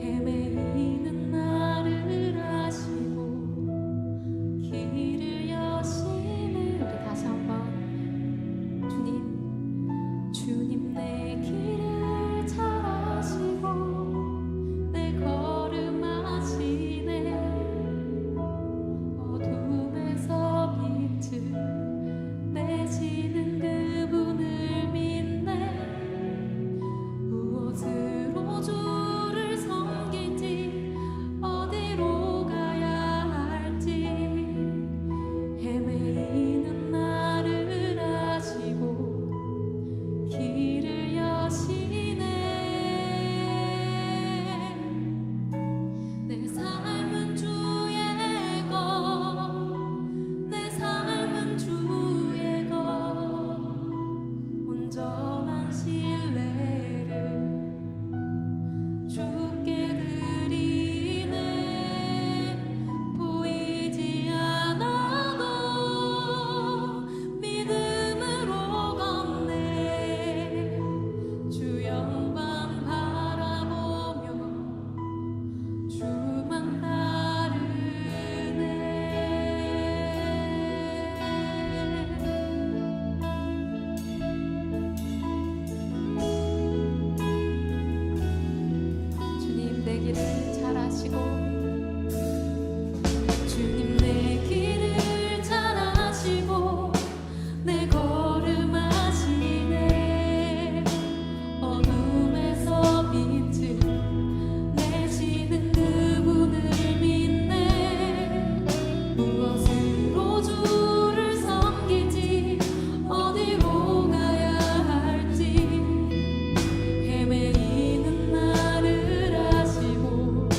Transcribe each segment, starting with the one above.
헤매이는 나를 아시고 길을 여시네. 우리 다시 한번 주님 내 길을 잘 아시고 내 걸음 아시네. 어둠에서 빛을 내시는 그분을 믿네. 무엇으로 주를 섬길지 어디로 가야 할지 헤매이는 나를 아시고 길을 여시네. 내 삶은 주의 것, 내 삶은 주의 것, 온전한 신뢰를 주께 드리네. 보이지 않아도 믿음으로 걷네. 주 영광 바라보며 주만 따르네. 주님 내 길을 잘 아시고 주님 내 길을 잘 아시고 내 걸음 아시네. 어둠에서 빛을 내시는 그분을 믿네. 무엇으로 주를 섬길지 어디로 가야 할지 헤매이는 나를 아시고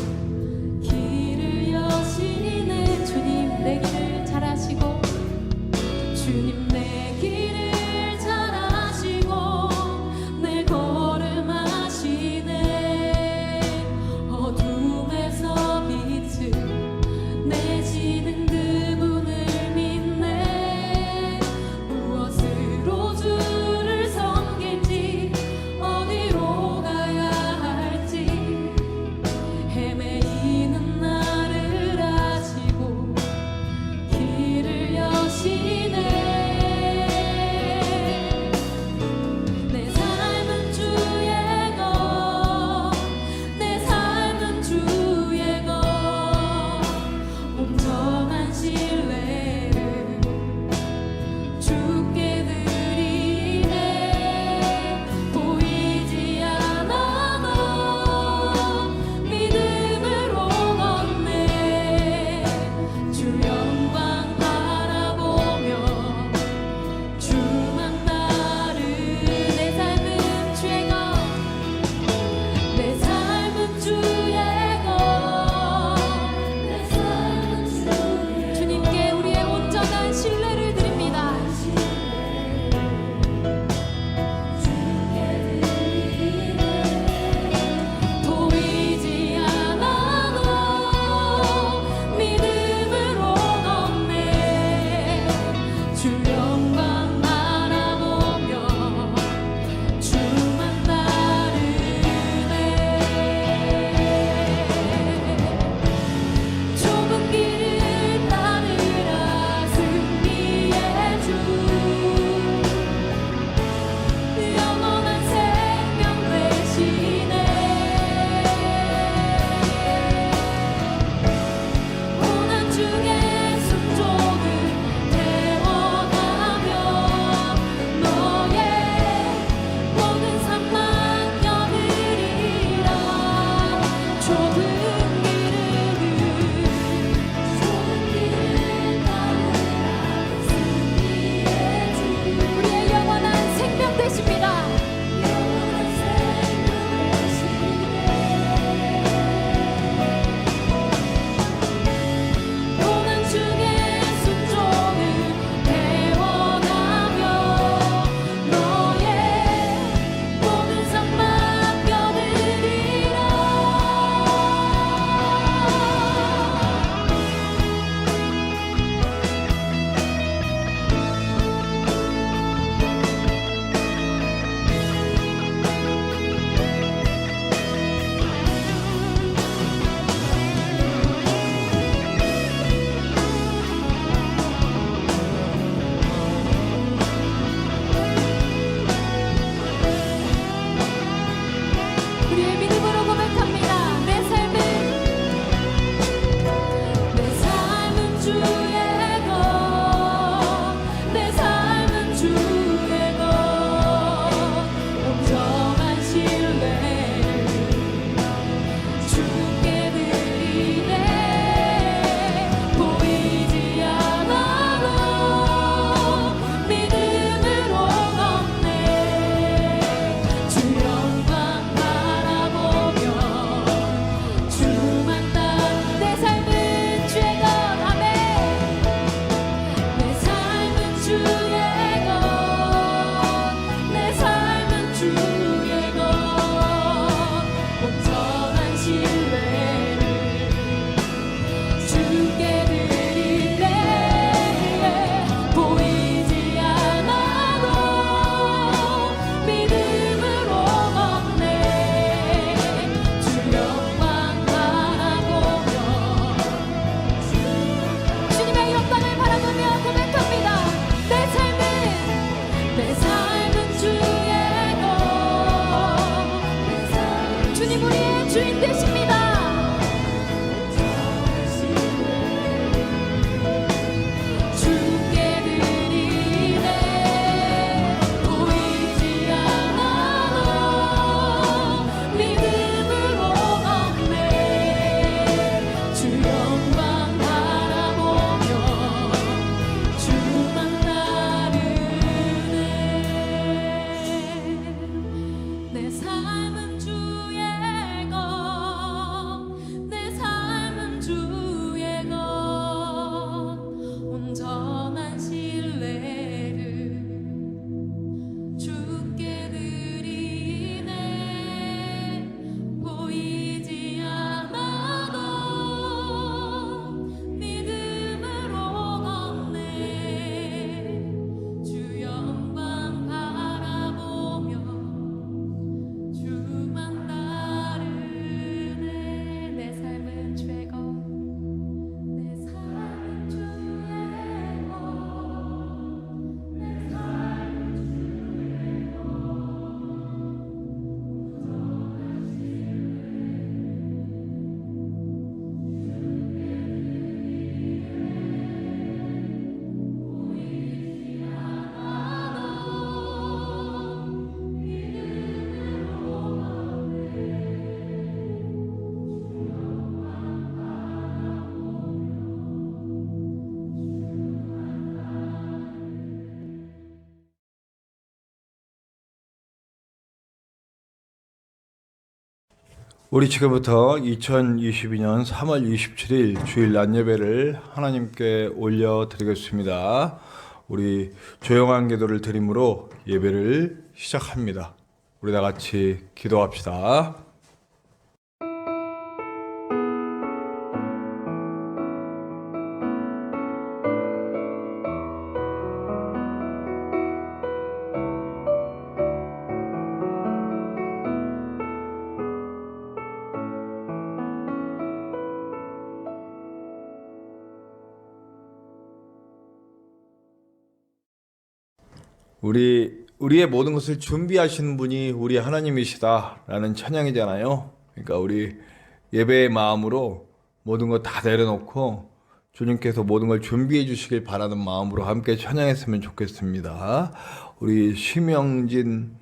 주인 되십니다. 주께 드리네 보이지 않아도 믿음으로 걷네 주 영광 바라보며 주만 따르네 내 삶은 주의 것 내 삶은 주의 것 온전한 신뢰를 주께 드리네 보이지 않아도 믿음으로 걷네 주 영광 바라보며 주만 따르네 내 삶은 주의 것 내 삶은 주의 것 내 삶은 우리 지금부터 2022년 3월 27일 주일 낮 예배를 하나님께 올려드리겠습니다. 우리 조용한 기도를 드림으로 예배를 시작합니다. 우리 다 같이 기도합시다. 우리의 모든 것을 준비하시는 분이 우리 하나님이시다라는 찬양이잖아요. 그러니까 우리 예배의 마음으로 모든 것 다 내려놓고 주님께서 모든 걸 준비해 주시길 바라는 마음으로 함께 찬양했으면 좋겠습니다. 우리 심영진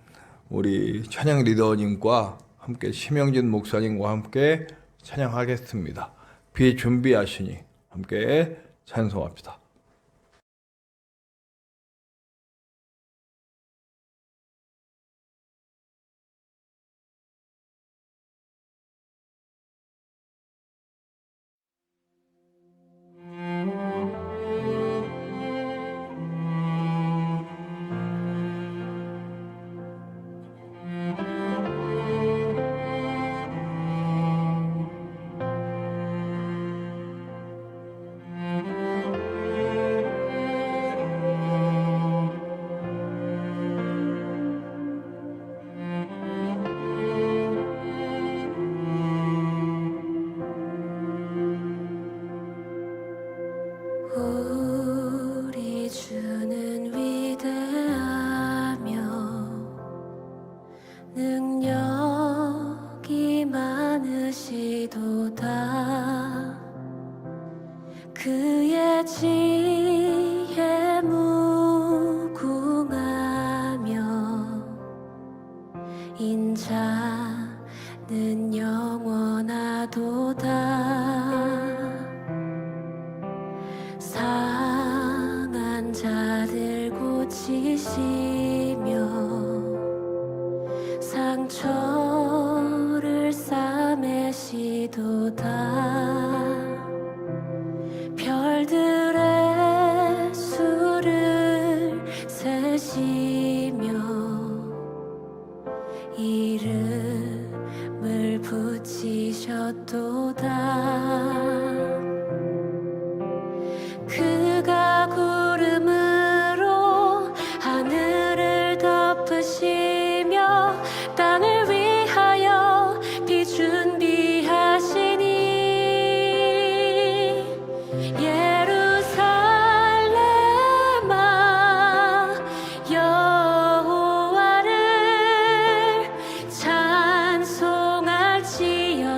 우리 찬양 리더님과 함께 심영진 목사님과 함께 찬양하겠습니다. 비 준비하시니 함께 찬송합시다. 우리 주는 위대하며 능력이 많으시도다 그의 지혜 무궁하며 인자는 영원하도다 상한 자들 고치시며 상처를 싸매시도다 별들의 수를 세시며 이름을 붙이셨도다 그가 구름으로 하늘을 덮으시며 땅을 위하여 비 준비하시니 예루살렘아 여호와를 찬송할지어다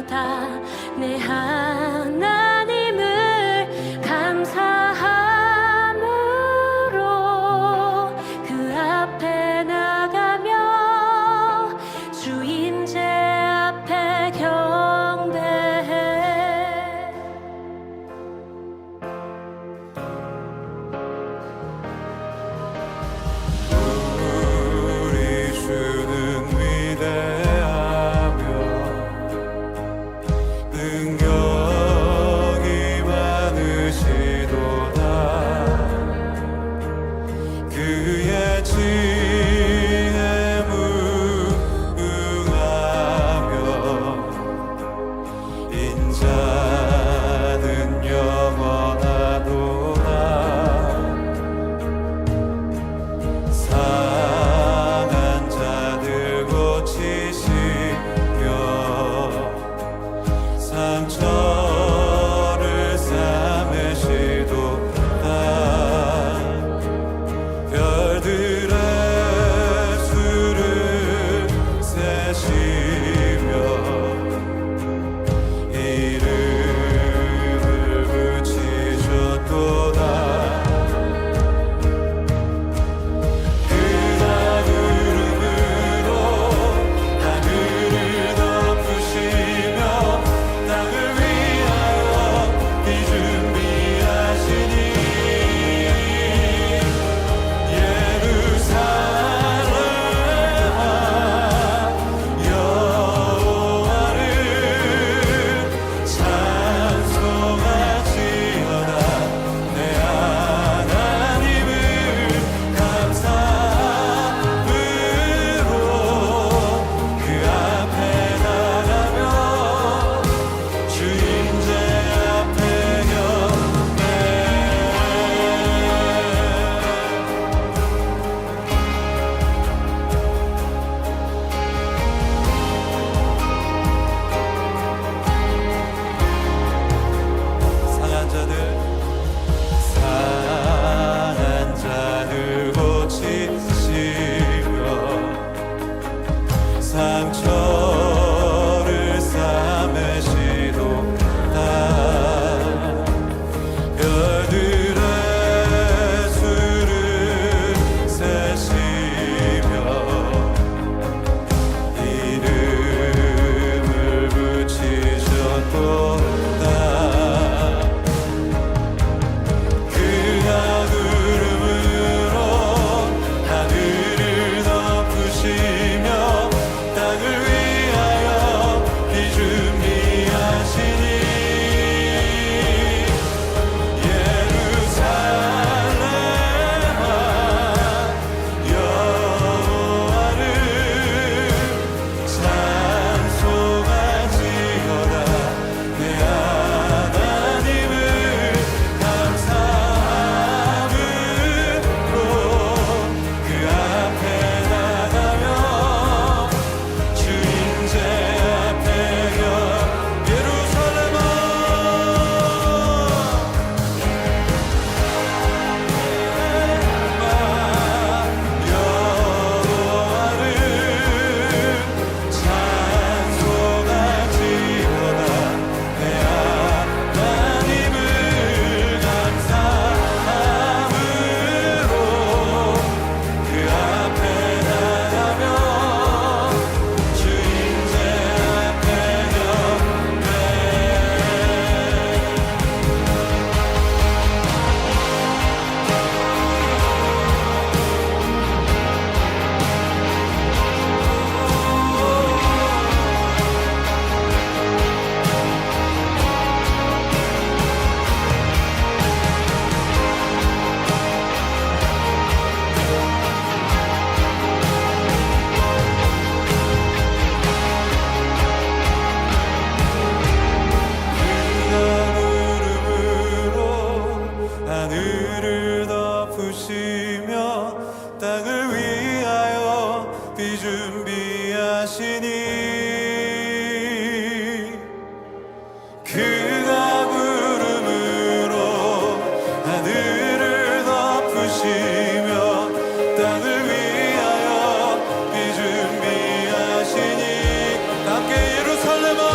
그가 구름으로 하늘을 덮으시며 땅을 위하여 비 준비하시니 함께 예루살렘아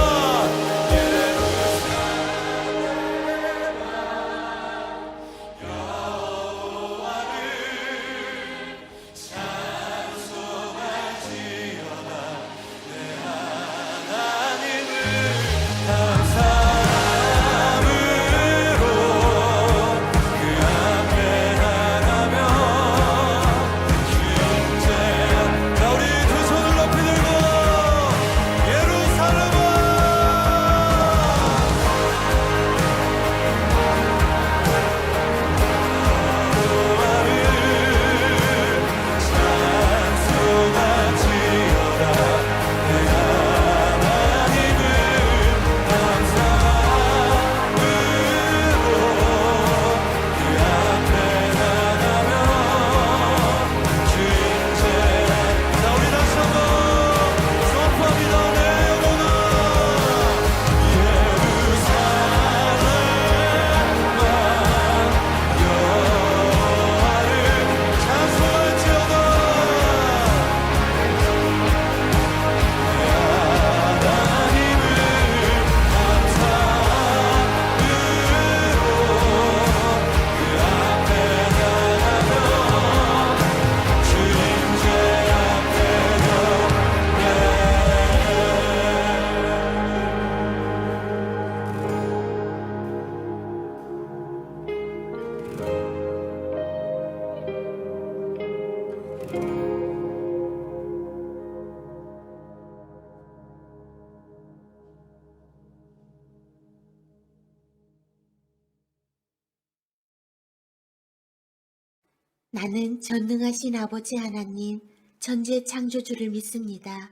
나는 전능하신 아버지 하나님, 천지의 창조주를 믿습니다.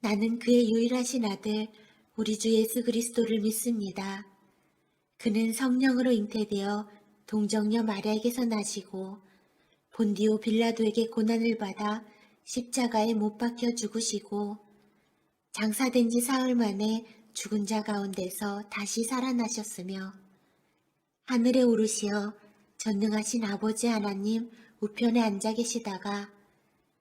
나는 그의 유일하신 아들, 우리 주 예수 그리스도를 믿습니다. 그는 성령으로 잉태되어 동정녀 마리아에게서 나시고 본디오 빌라도에게 고난을 받아 십자가에 못 박혀 죽으시고 장사된 지 사흘 만에 죽은 자 가운데서 다시 살아나셨으며 하늘에 오르시어 전능하신 아버지 하나님 우편에 앉아 계시다가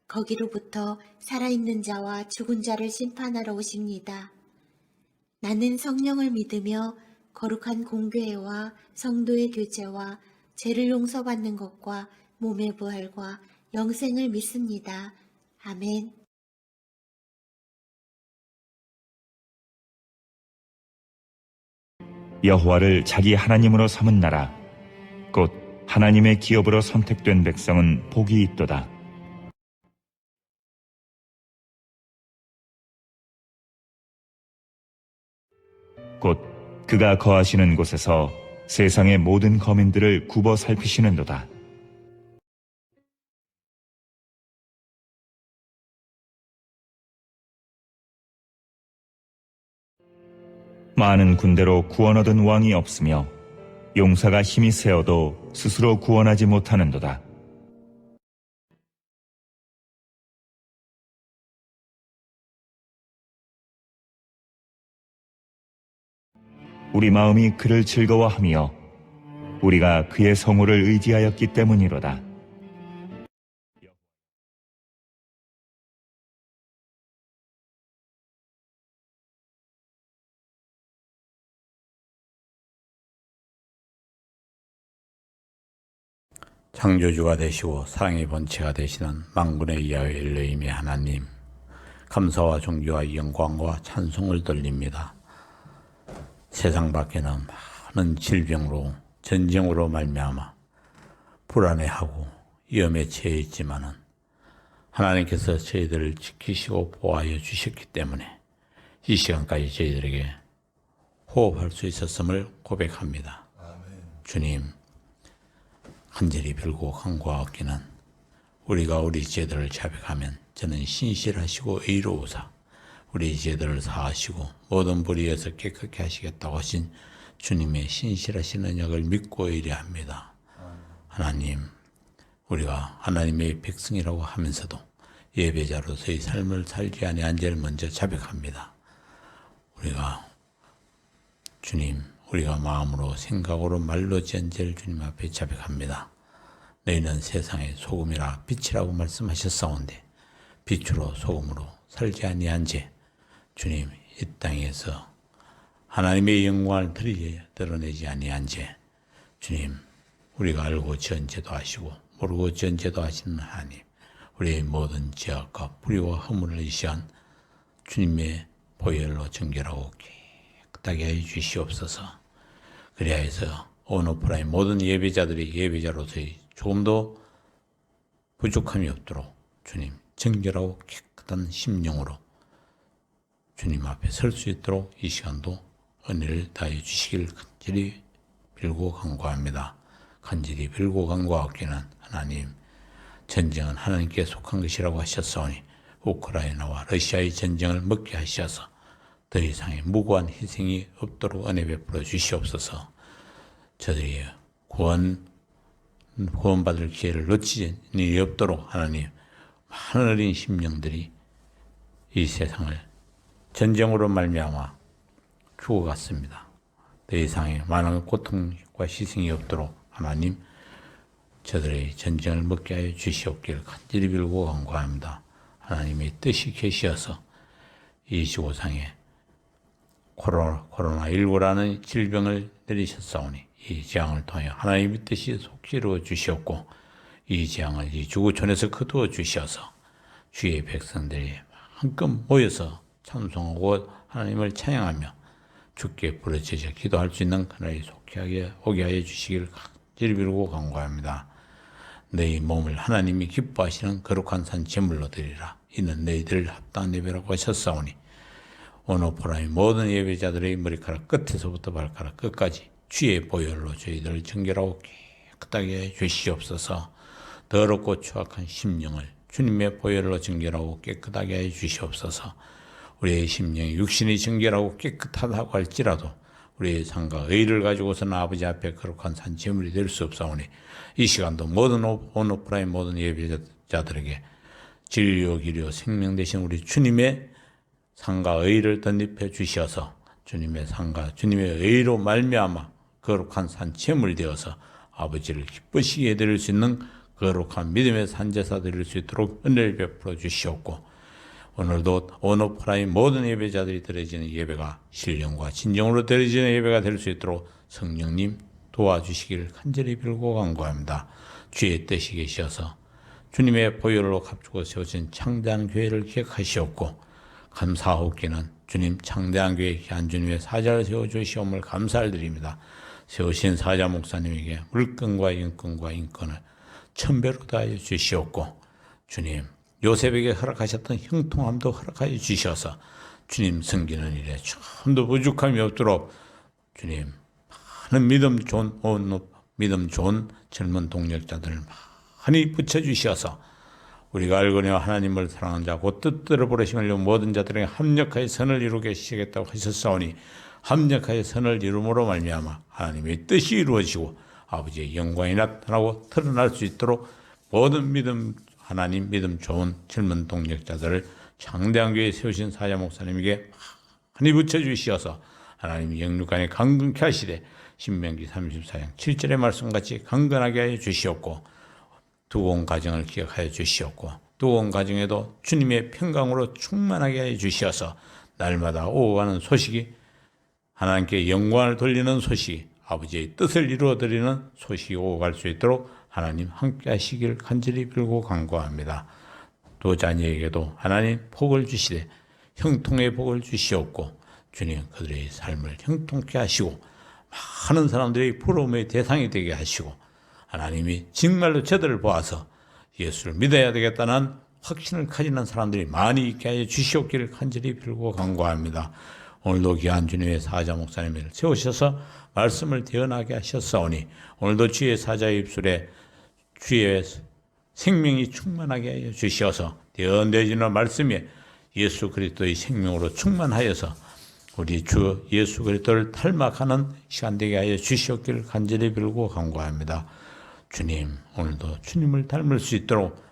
거기로부터 살아있는 자와 죽은 자를 심판하러 오십니다. 나는 성령을 믿으며 거룩한 공교회와 성도의 교제와 죄를 용서받는 것과 몸의 부활과 영생을 믿습니다. 아멘. 여호와를 자기 하나님으로 삼은 나라 곧 하나님의 기업으로 선택된 백성은 복이 있도다. 곧 그가 거하시는 곳에서 세상의 모든 거민들을 굽어 살피시는도다. 많은 군대로 구원 얻은 왕이 없으며 용사가 힘이 세어도 스스로 구원하지 못하는도다. 우리 마음이 그를 즐거워하며 우리가 그의 성호를 의지하였기 때문이로다. 창조주가 되시고 사랑의 본체가 되시는 만군의 야훼 엘로힘의 하나님, 감사와 존귀와 영광과 찬송을 돌립니다. 세상 밖에는 많은 질병으로 전쟁으로 말미암아 불안해하고 위험에 처해 있지만은 하나님께서 저희들을 지키시고 보호하여 주셨기 때문에 이 시간까지 저희들에게 호흡할 수 있었음을 고백합니다. 주님, 간절히 빌고 간구하옵기는 우리가 우리 죄들을 자백하면 저는 신실하시고 의로우사 우리 죄들을 사하시고 모든 불의에서 깨끗게 하시겠다고 하신 주님의 신실하신 언약을 믿고 의뢰합니다. 하나님, 우리가 하나님의 백성이라고 하면서도 예배자로서의 삶을 살지 아니한 죄를 먼저 자백합니다. 우리가 주님, 우리가 마음으로 생각으로 말로 지은 죄를 주님 앞에 자백합니다. 너희는 세상의 소금이라 빛이라고 말씀하셨사온데 빛으로 소금으로 살지 아니한 죄, 주님 이 땅에서 하나님의 영광을 드러내지 아니한 죄, 주님 우리가 알고 지은 죄도 아시고 모르고 지은 죄도 아시는 하나님, 우리의 모든 죄악과 불의와 허물을 이시한 주님의 보혈로 정결하고 깨끗하게 해 주시옵소서. 그리하여서 온오프라인 모든 예배자들이 예배자로서의 조금도 부족함이 없도록 주님 정결하고 깨끗한 심령으로 주님 앞에 설 수 있도록 이 시간도 은혜를 다해 주시길 간절히 빌고 간구합니다. 간절히 빌고 간구하기는 하나님, 전쟁은 하나님께 속한 것이라고 하셨사오니 우크라이나와 러시아의 전쟁을 먹게 하셔서 더 이상의 무고한 희생이 없도록 은혜 베풀어 주시옵소서. 저들이 구원받을 기회를 놓치는 일이 없도록 하나님, 많은 어린 심령들이 이 세상을 전쟁으로 말미암아 죽어갔습니다. 더 이상의 많은 고통과 희생이 없도록 하나님, 저들의 전쟁을 먹게 하여 주시옵기를 간절히 빌고 간구합니다. 하나님의 뜻이 계시어서 이 지구상에 코로나19라는 질병을 내리셨사오니 이 재앙을 통해 하나님의 뜻이 속히 이루어 주시옵고 이 재앙을 이 지구촌에서 거두어 주셔서 주의 백성들이 한껏 모여서 찬송하고 하나님을 찬양하며 주께 부르짖어 기도할 수 있는 그날이 속히 오게 하여 주시기를 간절히 빌고 간구합니다. 너희 몸을 하나님이 기뻐하시는 거룩한 산 제물로 드리라. 이는 너희들 합당한 예배라고 하셨사오니 온오프라인 모든 예배자들의 머리카락 끝에서부터 발가락 끝까지 주의 보혈로 저희들을 정결하고 깨끗하게 해 주시옵소서. 더럽고 추악한 심령을 주님의 보혈로 정결하고 깨끗하게 해 주시옵소서. 우리의 심령이 육신이 정결하고 깨끗하다고 할지라도 우리의 삶과 의를 가지고서는 아버지 앞에 거룩한 산 제물이 될 수 없사오니 이 시간도 모든 온오프라인 모든 예배자들에게 진리요 기리요 생명 되신 우리 주님의 상과 의를 덧입혀 주셔서 주님의 상과 주님의 의로 말미암아 거룩한 산 제물이 되어서 아버지를 기쁘시게 드릴 수 있는 거룩한 믿음의 산제사 드릴 수 있도록 은혜를 베풀어 주시옵고 오늘도 온오프라인 모든 예배자들이 드려지는 예배가 신령과 진정으로 드려지는 예배가 될 수 있도록 성령님 도와주시기를 간절히 빌고 간구합니다. 주의 뜻이 계셔서 주님의 보혈로 값주고 세우신 창대한 교회를 기억하시옵고 감사하옵기는 주님 창대한 교회 귀한 주님의 사자를 세워주시옵을 감사를 드립니다. 세우신 사자 목사님에게 물건과 인권과 인권을 천배로 다하여 주시옵고 주님 요셉에게 허락하셨던 형통함도 허락하여 주셔서 주님 섬기는 일에 좀더 부족함이 없도록 주님 많은 믿음 좋은 젊은 동력자들을 많이 붙여주셔서 우리가 알거니와 하나님을 사랑하는 자 곧 뜻대로 부르심을 모든 자들에게 합력하여 선을 이루게 하시겠다고 하셨사오니 합력하여 선을 이루므로 말미암아 하나님의 뜻이 이루어지고 아버지의 영광이 나타나고 드러날 수 있도록 모든 하나님 믿음 좋은 젊은 동력자들을 창대한 교회에 세우신 사자 목사님에게 많이 붙여주시어서 하나님이 영육간에 강건케 하시되 신명기 34장 7절의 말씀같이 강건하게 하여 주시옵고 두고 가정을 기억하여 주시옵고 두고 가정에도 주님의 평강으로 충만하게 하여 주시어서 날마다 오가는 소식이 하나님께 영광을 돌리는 소식, 아버지의 뜻을 이루어드리는 소식이 오갈 수 있도록 하나님 함께 하시길 간절히 빌고 간구합니다. 또 자녀에게도 하나님 복을 주시되 형통의 복을 주시옵고 주님 그들의 삶을 형통케 하시고 많은 사람들이 부러움의 대상이 되게 하시고 하나님이 정말로 저들을 보아서 예수를 믿어야 되겠다는 확신을 가지는 사람들이 많이 있게 하여 주시옵기를 간절히 빌고 간구합니다. 오늘도 귀한 주님의 사자 목사님을 세우셔서 말씀을 대언하게 하셨사오니 오늘도 주의 사자의 입술에 주의 생명이 충만하게 하여 주시어서 대언되어지는 말씀에 예수 그리스도의 생명으로 충만하여서 우리 주 예수 그리스도를 닮아가는 시간 되게 하여 주시옵기를 간절히 빌고 간구합니다. 주님 오늘도 주님을 닮을 수 있도록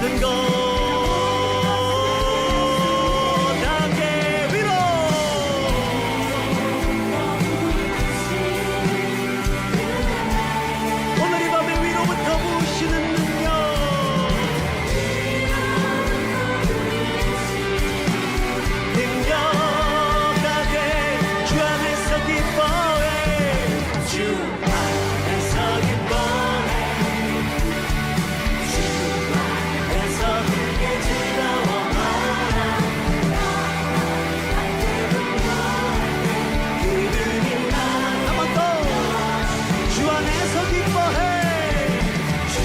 모든 것 나의 위로 오늘 이 밤에 위로부터 부으시는 능력 능력하게 주 안에서 기뻐해 주 안에서 기뻐해 주 안에서 크게 즐거워하라 그들이 한번 더 주 안에서 기뻐해 주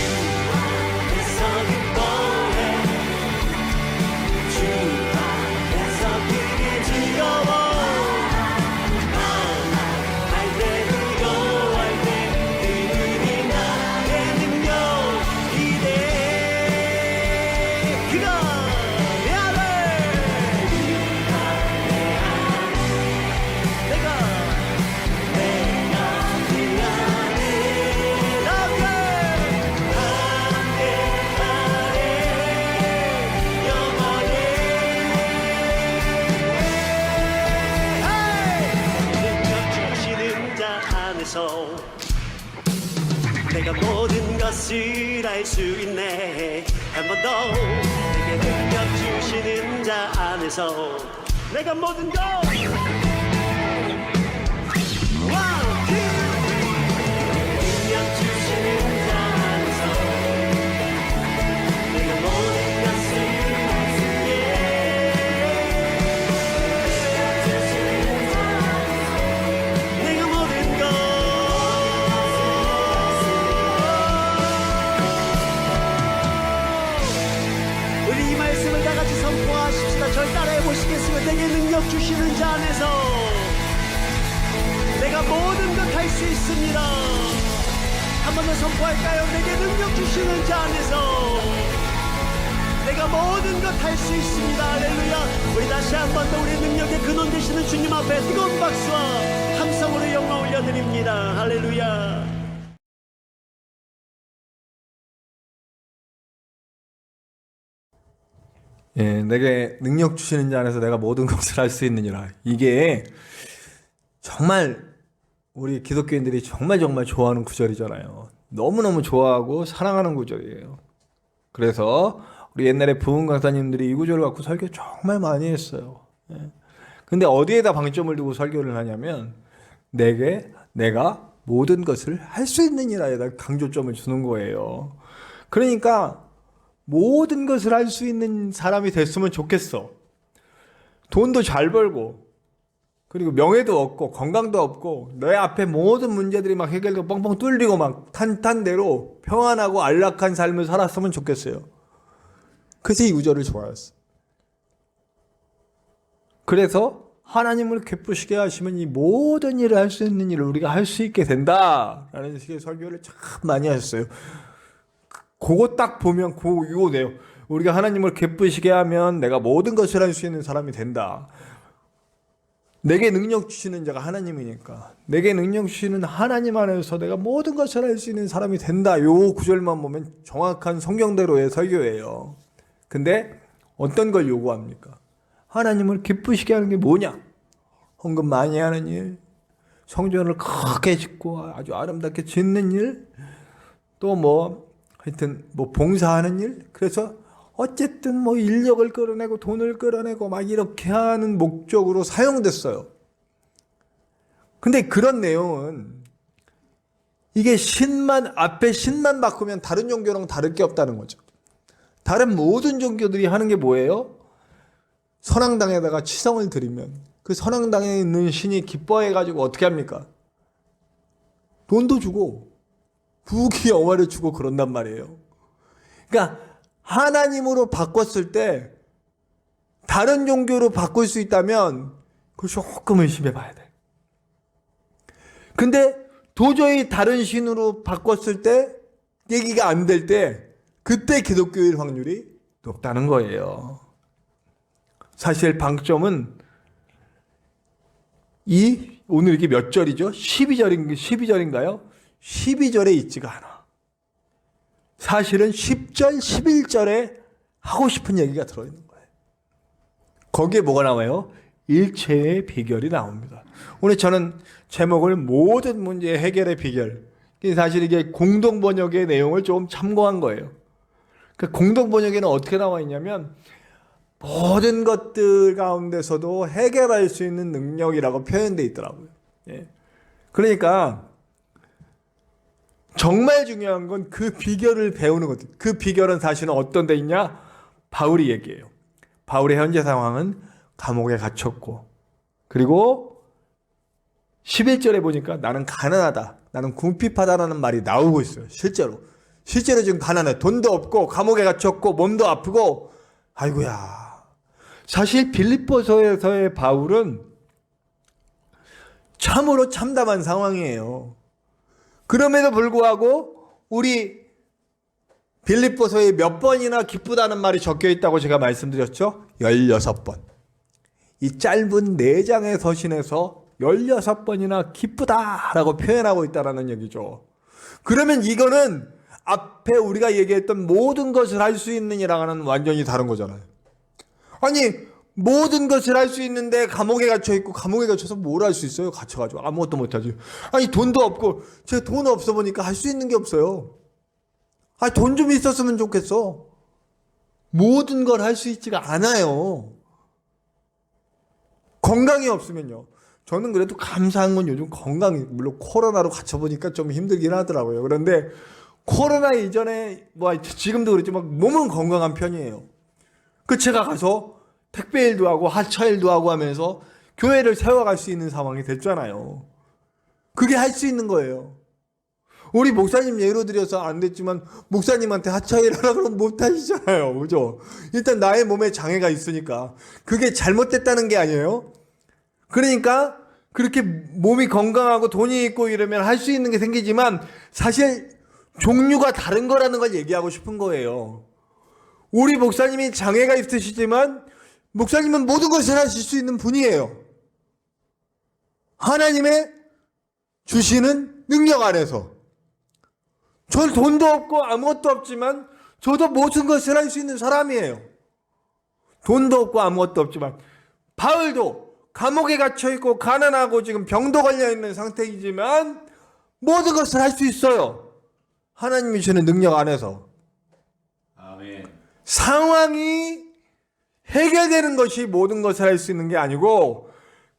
안에서 기뻐해 주 안에서 크게 즐거워 할 때 즐거워할 때 그들이 나의 능력 기대해 그가 내 안에 내가 그 안에 함께하네 영원히 능력 주시는 자 안에서 내가 모든 것을 알 수 있네 한 번 더 내게 능력 주시는 자 안에서 내가 모든 것 One, two, 능력 주시는 자 안에서 내가 모든 것을 알 수 있네 내가 모든 것 우리 이 말씀을 다 같이 선포하십시다. 절 따라해 보시겠습니다. 내게 능력 주시는 자 안에서 내가 모든 것 할 수 있습니다. 한 번 더 선포할까요? 내게 능력 주시는 자 안에서 내가 모든 것 할 수 있습니다. 할렐루야. 우리 다시 한 번 더 우리 능력의 근원 되시는 주님 앞에 뜨거운 박수와 함성으로 영광 올려드립니다. 할렐루야. 예, 내게 능력 주시는 자 안에서 내가 모든 것을 할 수 있느니라. 이게 정말 우리 기독교인들이 정말 좋아하는 구절이잖아요. 너무너무 좋아하고 사랑하는 구절이에요. 그래서 우리 옛날에 부흥 강사님들이 이 구절을 갖고 설교 정말 많이 했어요. 예. 근데 어디에다 방점을 두고 설교를 하냐면 내가 모든 것을 할 수 있느니라에다 강조점을 주는 거예요. 그러니까 모든 것을 할 수 있는 사람이 됐으면 좋겠어. 돈도 잘 벌고, 그리고 명예도 없고, 건강도 없고, 내 앞에 모든 문제들이 막 해결되고 뻥뻥 뚫리고 막 탄탄대로 평안하고 안락한 삶을 살았으면 좋겠어요. 그래서 이 구절을 좋아했어. 그래서 하나님을 기쁘시게 하시면 이 모든 일을 할 수 있는 일을 우리가 할 수 있게 된다라는 식의 설교를 참 많이 하셨어요. 그거 딱 보면 이거네요. 우리가 하나님을 기쁘시게 하면 내가 모든 것을 할 수 있는 사람이 된다. 내게 능력 주시는 자가 하나님이니까 내게 능력 주시는 하나님 안에서 내가 모든 것을 할 수 있는 사람이 된다. 요 구절만 보면 정확한 성경대로의 설교예요. 근데 어떤 걸 요구합니까? 하나님을 기쁘시게 하는 게 뭐냐? 헌금 많이 하는 일, 성전을 크게 짓고 아주 아름답게 짓는 일, 또 하여튼 봉사하는 일. 그래서 어쨌든 인력을 끌어내고 돈을 끌어내고 막 이렇게 하는 목적으로 사용됐어요. 근데 그런 내용은 이게 앞에 신만 바꾸면 다른 종교랑 다를 게 없다는 거죠. 다른 모든 종교들이 하는 게 뭐예요? 선앙당에다가 치성을 드리면 그 선앙당에 있는 신이 기뻐해가지고 어떻게 합니까? 돈도 주고 부귀 영화를 주고 그런단 말이에요. 그러니까 하나님으로 바꿨을 때 다른 종교로 바꿀 수 있다면 그걸 조금 의심해 봐야 돼. 근데 도저히 다른 신으로 바꿨을 때 얘기가 안 될 때 그때 기독교일 확률이 높다는 거예요. 사실 방점은 오늘 이게 몇 절이죠? 12절인가요? 12절에 있지가 않아. 사실은 10절, 11절에 하고 싶은 얘기가 들어있는 거예요. 거기에 뭐가 나와요? 일체의 비결이 나옵니다. 오늘 저는 제목을 모든 문제 해결의 비결. 사실 이게 공동 번역의 내용을 좀 참고한 거예요. 그 공동 번역에는 어떻게 나와 있냐면 모든 것들 가운데서도 해결할 수 있는 능력이라고 표현되어 있더라고요. 예. 그러니까 정말 중요한 건 그 비결을 배우는 거죠. 그 비결은 사실은 어떤 데 있냐? 바울이 얘기해요. 바울의 현재 상황은 감옥에 갇혔고, 그리고 11절에 보니까 나는 가난하다, 나는 궁핍하다라는 말이 나오고 있어요. 실제로 지금 가난해. 돈도 없고 감옥에 갇혔고 몸도 아프고. 아이고야. 사실 빌립보서에서의 바울은 참으로 참담한 상황이에요. 그럼에도 불구하고 우리 빌립보서에 몇 번이나 기쁘다는 말이 적혀 있다고 제가 말씀드렸죠? 16번. 이 짧은 4장의 서신에서 16번이나 기쁘다라고 표현하고 있다는 얘기죠. 그러면 이거는 앞에 우리가 얘기했던 모든 것을 할 수 있느니랑은 완전히 다른 거잖아요. 아니, 모든 것을 할 수 있는데 감옥에 갇혀있고, 감옥에 갇혀서 뭘 할 수 있어요? 갇혀가지고 아무것도 못하지. 아니, 돈도 없고, 제가 돈 없어 보니까 할 수 있는 게 없어요. 아니, 돈 좀 있었으면 좋겠어. 모든 걸 할 수 있지가 않아요. 건강이 없으면요. 저는 그래도 감사한 건 요즘 건강이, 물론 코로나로 갇혀보니까 좀 힘들긴 하더라고요. 그런데 코로나 이전에, 지금도 그렇지만 몸은 건강한 편이에요. 그 제가 가서 택배 일도 하고 하차 일도 하고 하면서 교회를 세워갈 수 있는 상황이 됐잖아요. 그게 할 수 있는 거예요. 우리 목사님 예로 들여서 안 됐지만 목사님한테 하차 일 하라 그러면 못 하시잖아요. 그죠? 일단 나의 몸에 장애가 있으니까. 그게 잘못됐다는 게 아니에요. 그러니까 그렇게 몸이 건강하고 돈이 있고 이러면 할 수 있는 게 생기지만 사실 종류가 다른 거라는 걸 얘기하고 싶은 거예요. 우리 목사님이 장애가 있으시지만 목사님은 모든 것을 하실 수 있는 분이에요. 하나님의 주시는 능력 안에서. 전 돈도 없고 아무것도 없지만 저도 모든 것을 할 수 있는 사람이에요. 돈도 없고 아무것도 없지만 바울도 감옥에 갇혀있고 가난하고 지금 병도 걸려있는 상태이지만 모든 것을 할 수 있어요. 하나님이 주는 능력 안에서. 아멘. 상황이 해결되는 것이 모든 것을 할 수 있는 게 아니고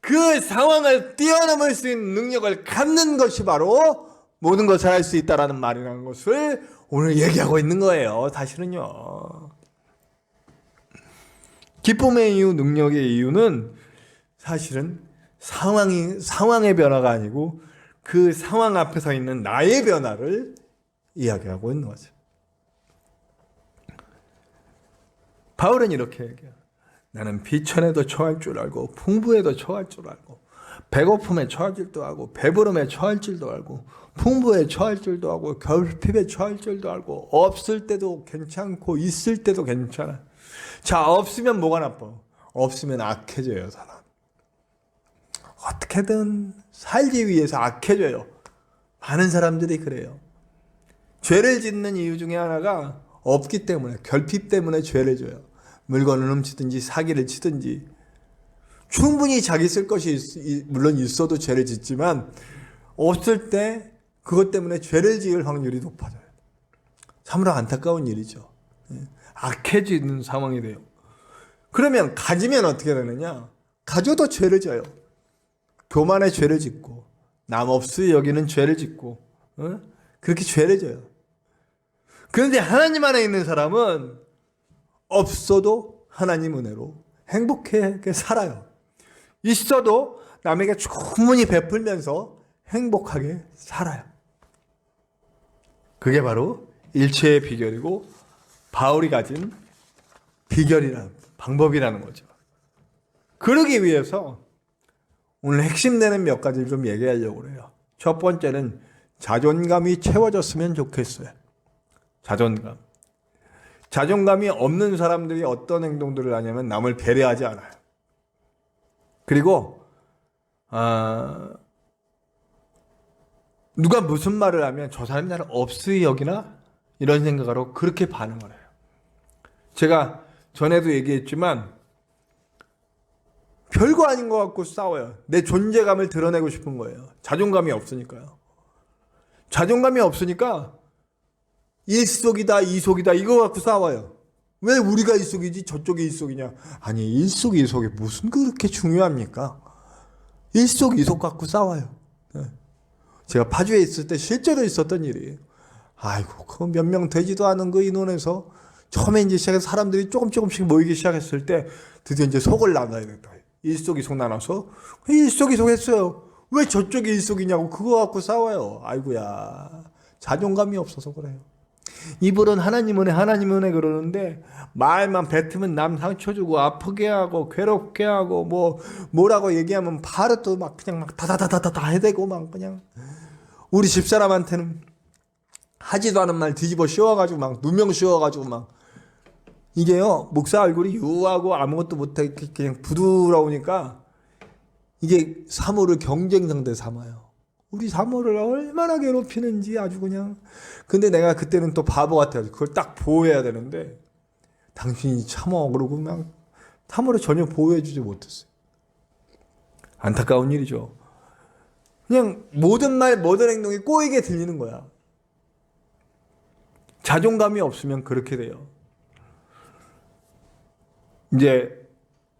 그 상황을 뛰어넘을 수 있는 능력을 갖는 것이 바로 모든 것을 할 수 있다라는 말이라는 것을 오늘 얘기하고 있는 거예요. 사실은요. 기쁨의 이유, 능력의 이유는 사실은 상황의 변화가 아니고 그 상황 앞에 서 있는 나의 변화를 이야기하고 있는 거죠. 바울은 이렇게 얘기해요. 나는 비천에도 처할 줄 알고 풍부에도 처할 줄 알고 배고픔에 처할 줄도 알고 배부름에 처할 줄도 알고 풍부에 처할 줄도 알고 결핍에 처할 줄도 알고 없을 때도 괜찮고 있을 때도 괜찮아. 자, 없으면 뭐가 나빠? 없으면 악해져요, 사람. 어떻게든 살기 위해서 악해져요. 많은 사람들이 그래요. 죄를 짓는 이유 중에 하나가 없기 때문에, 결핍 때문에 죄를 져요. 물건을 훔치든지 사기를 치든지. 충분히 자기 쓸 것이 물론 있어도 죄를 짓지만 없을 때 그것 때문에 죄를 지을 확률이 높아져요. 참으로 안타까운 일이죠. 악해지는 상황이 돼요. 그러면 가지면 어떻게 되느냐? 가져도 죄를 져요. 교만에 죄를 짓고 남 없이 여기는 죄를 짓고 그렇게 죄를 져요. 그런데 하나님 안에 있는 사람은 없어도 하나님 은혜로 행복하게 살아요. 있어도 남에게 충분히 베풀면서 행복하게 살아요. 그게 바로 일체의 비결이고 바울이 가진 비결이라는 방법이라는 거죠. 그러기 위해서 오늘 핵심 되는 몇 가지를 좀 얘기하려고 그래요. 첫 번째는 자존감이 채워졌으면 좋겠어요. 자존감이 없는 사람들이 어떤 행동들을 하냐면 남을 배려하지 않아요. 그리고 누가 무슨 말을 하면 저 사람이 나를 없이 여기나? 이런 생각으로 그렇게 반응을 해요. 제가 전에도 얘기했지만 별거 아닌 것 같고 싸워요. 내 존재감을 드러내고 싶은 거예요. 자존감이 없으니까요. 자존감이 없으니까 일속이다 이속이다 이거 갖고 싸워요. 왜 우리가 일속이지 저쪽이 일속이냐. 아니 일속이속이 무슨 그렇게 중요합니까? 일속이속 갖고 싸워요. 제가 파주에 있을 때 실제로 있었던 일이에요. 아이고 그 몇 명 되지도 않은 그 인원에서 처음에 이제 시작해서 사람들이 조금씩 모이기 시작했을 때 드디어 이제 속을 나눠야 됐다. 일속이속 나눠서 일속이속 했어요. 왜 저쪽이 일속이냐고 그거 갖고 싸워요. 아이고야 자존감이 없어서 그래요. 입으로는 하나님 은혜 그러는데 말만 뱉으면 남 상처 주고 아프게 하고 괴롭게 하고 뭐라고 얘기하면 바로 또 막 그냥 막 다다다다다 해대고 막 그냥 우리 집사람한테는 하지도 않은 말 뒤집어 씌워가지고 막 누명 씌워가지고 막 이게요 목사 얼굴이 유하고 아무것도 못해 그냥 부드러우니까 이게 사모를 경쟁 상대 삼아요. 우리 사모를 얼마나 괴롭히는지 아주 그냥. 근데 내가 그때는 또 바보 같아가지고 그걸 딱 보호해야 되는데 당신이 참어 그러고 막 사모를 전혀 보호해주지 못했어요. 안타까운 일이죠. 그냥 모든 말 모든 행동이 꼬이게 들리는 거야. 자존감이 없으면 그렇게 돼요. 이제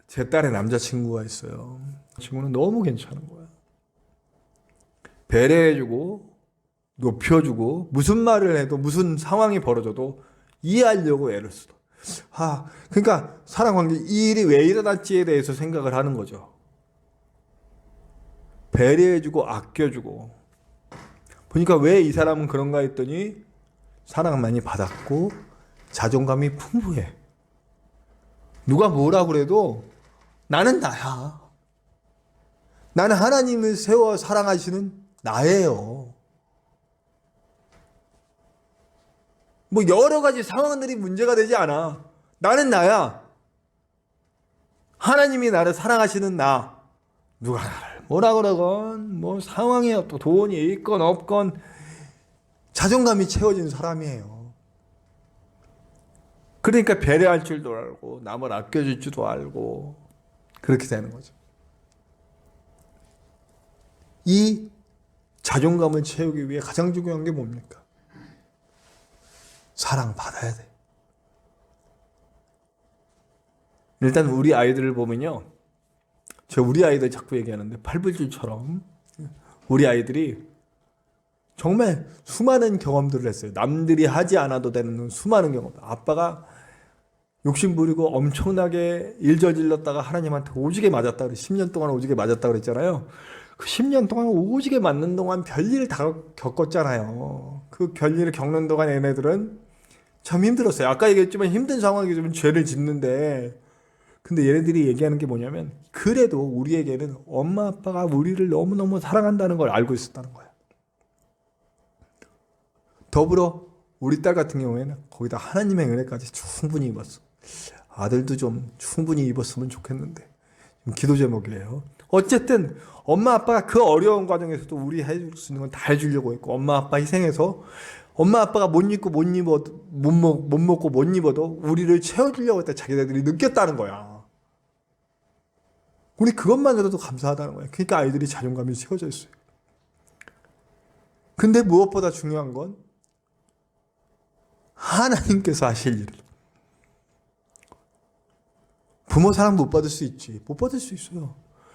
제 딸의 남자친구가 있어요. 친구는 너무 괜찮은 거야. 배려해주고 높여주고 무슨 말을 해도 무슨 상황이 벌어져도 이해하려고 애를 써. 그러니까 사랑관계 이 일이 왜 일어났지에 대해서 생각을 하는 거죠. 배려해주고 아껴주고 보니까 왜 이 사람은 그런가 했더니 사랑을 많이 받았고 자존감이 풍부해. 누가 뭐라 그래도 나는 나야. 나는 하나님을 세워 사랑하시는 나예요. 뭐 여러 가지 상황들이 문제가 되지 않아. 나는 나야. 하나님이 나를 사랑하시는 나. 누가 나를 뭐라 그러건 뭐 상황이 또 돈이 있건 없건 자존감이 채워진 사람이에요. 그러니까 배려할 줄도 알고 남을 아껴줄 줄도 알고 그렇게 되는 거죠. 이 자존감을 채우기 위해 가장 중요한 게 뭡니까? 사랑받아야 돼. 일단 우리 아이들을 보면요. 제가 우리 아이들 자꾸 얘기하는데 팔불줄처럼 우리 아이들이 정말 수많은 경험들을 했어요. 남들이 하지 않아도 되는 수많은 경험. 아빠가 욕심부리고 엄청나게 일 저질렀다가 하나님한테 오지게 맞았다 그래. 10년 동안 오지게 맞았다 그랬잖아요. 그 10년 동안 오지게 맞는 동안 별일을 다 겪었잖아요. 그 별일을 겪는 동안 얘네들은 참 힘들었어요. 아까 얘기했지만 힘든 상황이지만 죄를 짓는데 근데 얘네들이 얘기하는 게 뭐냐면 그래도 우리에게는 엄마 아빠가 우리를 너무너무 사랑한다는 걸 알고 있었다는 거예요. 더불어 우리 딸 같은 경우에는 거기다 하나님의 은혜까지 충분히 입었어. 아들도 좀 충분히 입었으면 좋겠는데 좀 기도 제목이에요. 어쨌든 엄마 아빠가 그 어려운 과정에서도 우리 해줄 수 있는 건 다 해주려고 했고 엄마 아빠 희생해서 엄마 아빠가 못 먹고 못 입어도 우리를 채워주려고 했다 자기들이 느꼈다는 거야. 우리 그것만으로도 감사하다는 거야. 그러니까 아이들이 자존감이 채워져 있어요. 근데 무엇보다 중요한 건 하나님께서 하실 일. 부모 사랑 못 받을 수 있지. 못 받을 수 있어요.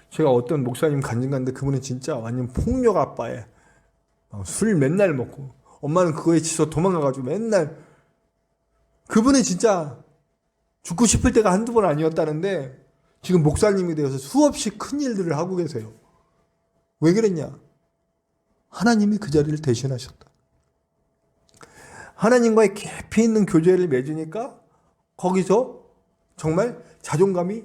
제가 어떤 목사님 간증 갔는데 그분은 진짜 완전 폭력 아빠에 술 맨날 먹고 엄마는 그거에 지쳐 도망가가지고 맨날 그분은 진짜 죽고 싶을 때가 한두 번 아니었다는데 지금 목사님이 되어서 수없이 큰 일들을 하고 계세요. 왜 그랬냐? 하나님이 그 자리를 대신하셨다. 하나님과의 깊이 있는 교제를 맺으니까 거기서 정말 자존감이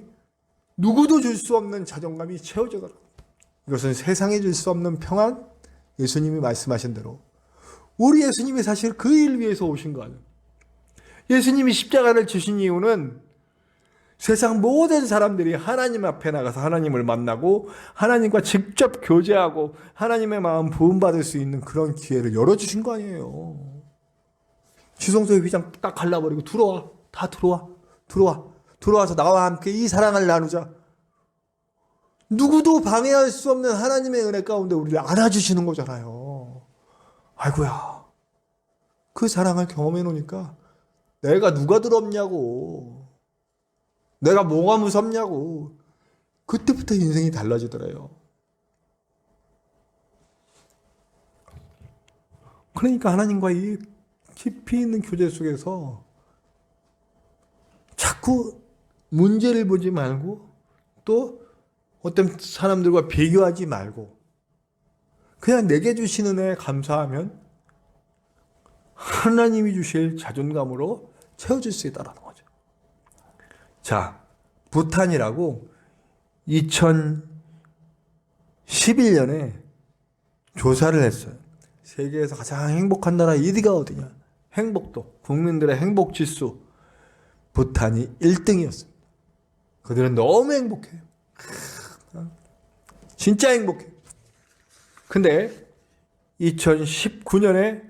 누구도 줄 수 없는 자존감이 채워져더라고요. 이것은 세상에 줄 수 없는 평안, 예수님이 말씀하신 대로 우리 예수님이 사실 그 일 위해서 오신 거 아니에요. 예수님이 십자가를 지신 이유는 세상 모든 사람들이 하나님 앞에 나가서 하나님을 만나고 하나님과 직접 교제하고 하나님의 마음 부음받을 수 있는 그런 기회를 열어주신 거 아니에요. 지성소의 휘장 딱 갈라버리고 들어와. 다 들어와. 들어와서 나와 함께 이 사랑을 나누자. 누구도 방해할 수 없는 하나님의 은혜 가운데 우리를 안아주시는 거잖아요. 아이고야, 그 사랑을 경험해 놓으니까 내가 누가 더럽냐고, 내가 뭐가 무섭냐고, 그때부터 인생이 달라지더래요. 그러니까 하나님과 이 깊이 있는 교제 속에서 자꾸 문제를 보지 말고 또 어떤 사람들과 비교하지 말고 그냥 내게 주신 은혜에 감사하면 하나님이 주실 자존감으로 채워줄 수 있다는 거죠. 자, 부탄이라고 2011년에 조사를 했어요. 세계에서 가장 행복한 나라 1위가 어디냐? 행복도, 국민들의 행복 지수, 부탄이 1등이었습니다. 그들은 너무 행복해요. 진짜 행복해요. 근데 2019년에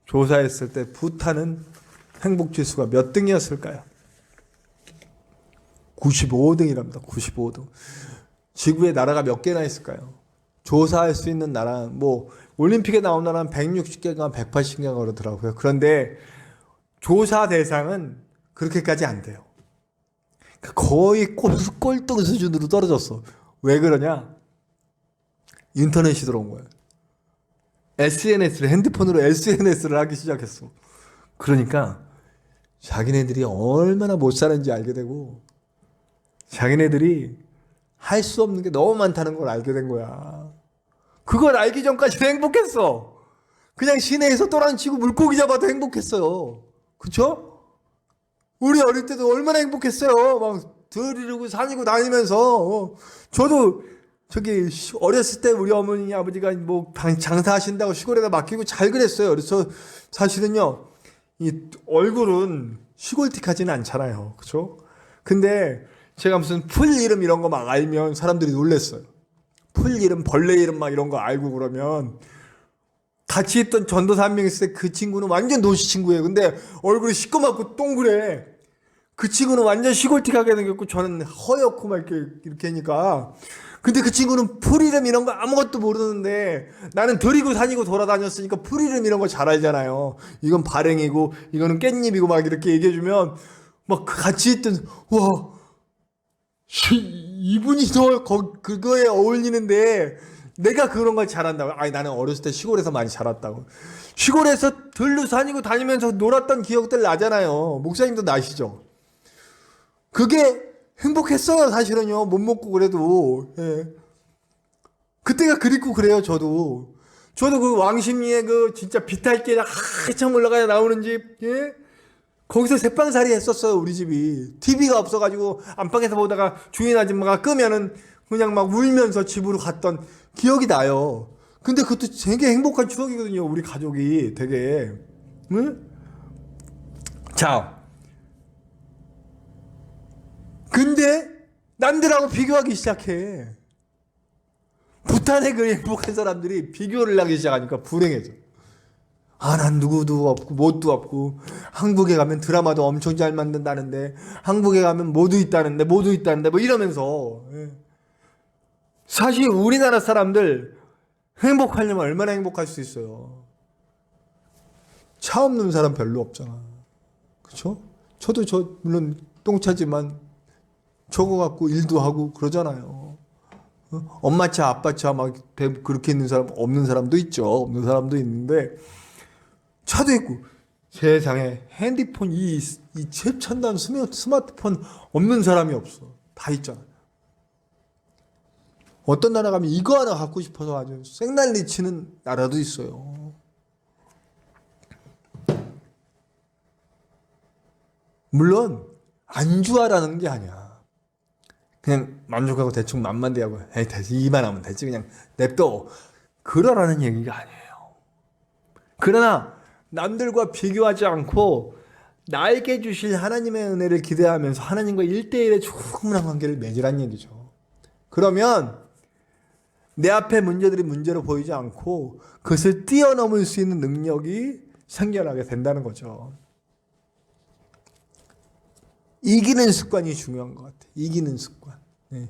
조사했을 때 부탄은 행복 지수가 몇 등이었을까요? 95등이랍니다. 95등. 지구에 나라가 몇 개나 있을까요? 조사할 수 있는 나라, 뭐 올림픽에 나온 나라는 160개가 180개가 그러더라고요. 그런데 조사 대상은 그렇게까지 안 돼요. 거의 꼴등 수준으로 떨어졌어. 왜 그러냐? 인터넷이 들어온 거예요. 핸드폰으로 SNS를 하기 시작했어. 그러니까 자기네들이 얼마나 못 사는지 알게 되고 자기네들이 할 수 없는 게 너무 많다는 걸 알게 된 거야. 그걸 알기 전까지도 행복했어. 그냥 시내에서 또랑치고 물고기 잡아도 행복했어요. 그쵸? 우리 어릴 때도 얼마나 행복했어요. 막 들이르고 산이고 다니면서. 저도 저기 어렸을 때 우리 어머니 아버지가 뭐 장사하신다고 시골에다 맡기고 잘 그랬어요. 그래서 사실은요, 이 얼굴은 시골틱하지는 않잖아요. 그쵸? 근데 제가 무슨 풀 이름 이런 거 막 알면 사람들이 놀랬어요. 풀 이름, 벌레 이름 막 이런 거 알고 그러면 같이 있던 전도사 한 명 있을 때 그 친구는 완전 도시 친구예요. 근데 얼굴이 시꺼멓고 동그래. 그 친구는 완전 시골틱하게 생겼고 저는 허옇고 막 이렇게 하니까. 근데 그 친구는 풀 이름 이런 거 아무것도 모르는데 나는 들이고 산이고 돌아다녔으니까 풀 이름 이런 거 잘 알잖아요. 이건 발행이고 이거는 깻잎이고 막 이렇게 얘기해주면 막 같이 있던 와 이분이 더 그거에 어울리는데 내가 그런 걸 잘한다고. 아니 나는 어렸을 때 시골에서 많이 자랐다고. 시골에서 들로 다니고 다니면서 놀았던 기억들 나잖아요. 목사님도 나시죠? 그게 행복했어요. 사실은요. 못 먹고 그래도. 예. 그때가 그립고 그래요. 저도 그 왕십리에 그 진짜 비탈길 한참 올라가야 나오는 집. 예? 거기서 새빵살이 했었어요. 우리 집이 TV가 없어가지고 안방에서 보다가 주인 아줌마가 끄면은 그냥 막 울면서 집으로 갔던 기억이 나요. 근데 그것도 되게 행복한 추억이거든요. 우리 가족이 되게. 응? 자, 근데 남들하고 비교하기 시작해. 부탄의 그 행복한 사람들이 비교를 하기 시작하니까 불행해져. 아, 난 누구도 없고 뭣도 없고 한국에 가면 드라마도 엄청 잘 만든다는데 한국에 가면 모두 있다는데 뭐 이러면서. 예. 사실 우리나라 사람들 행복하려면 얼마나 행복할 수 있어요. 차 없는 사람 별로 없잖아. 그쵸? 저도 물론 똥차지만 저거 갖고 일도 하고 그러잖아요. 엄마 차 아빠 차 막 그렇게 있는 사람 없는 사람도 있죠. 없는 사람도 있는데 차도 있고 세상에 핸드폰 이 최첨단 스마트폰 없는 사람이 없어. 다 있잖아. 어떤 나라 가면 이거 하나 갖고 싶어서 아주 생난리 치는 나라도 있어요. 물론 안주하라는 게 아니야. 그냥 만족하고 대충 맘만 대하고 에이 이만 하면 되지 그냥 냅둬 그러라는 얘기가 아니에요. 그러나 남들과 비교하지 않고 나에게 주실 하나님의 은혜를 기대하면서 하나님과 1대1의 충분한 관계를 맺으란 얘기죠. 그러면 내 앞에 문제들이 문제로 보이지 않고 그것을 뛰어넘을 수 있는 능력이 생겨나게 된다는 거죠. 이기는 습관이 중요한 것 같아요. 이기는 습관. 네.